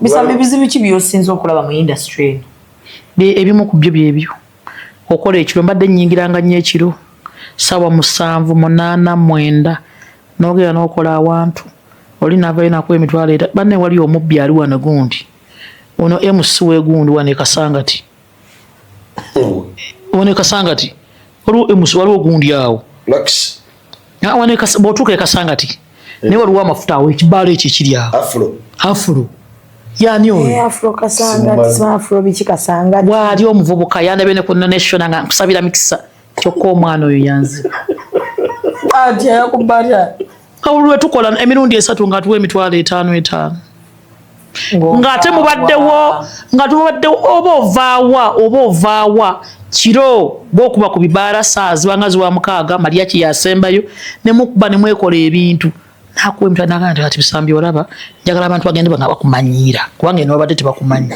Bisambi bizibu ki byosinza okulaba mu industry? Ebimu ku byo byebyo. Okola ekiro mbadde nnyingiranga nnyo ekiro. Sawa 7, 8, 9 n'ogera n'okola awantu. Oli navayo nako emitwalo era banne wali omubbi ali wano gundi. Ono MC wegundi wane Kasangati. Wane Kasangati. Waliwo MC waliwo gundi awo. Lux. Wane botuke Kasangati. Ne waliwo amafuta awo ekibalo ekyo kiri awo. Afro. Yani oyo. Afro Kasangati, Afro bichi Kasangati. Wali omuvubuka yandabe ne ku national nga kusabira mikisa. Kyokko omwana oyo yanzi. Ati yakubata. Kawulwe tukola emirundi 3 nga tuwe emitwalo 5. Ngate mubaddewo oba ovaawa kiro bokuba ku bibaala saazi wangazi wa mukaaga Maria ki yasembayo ne mukuba ne mwekola ebintu nakuwe mtu anaganda ati Bisambi olaba njagala abantu bagende banga bakumanyira kubanga eno babadde tebakumanyi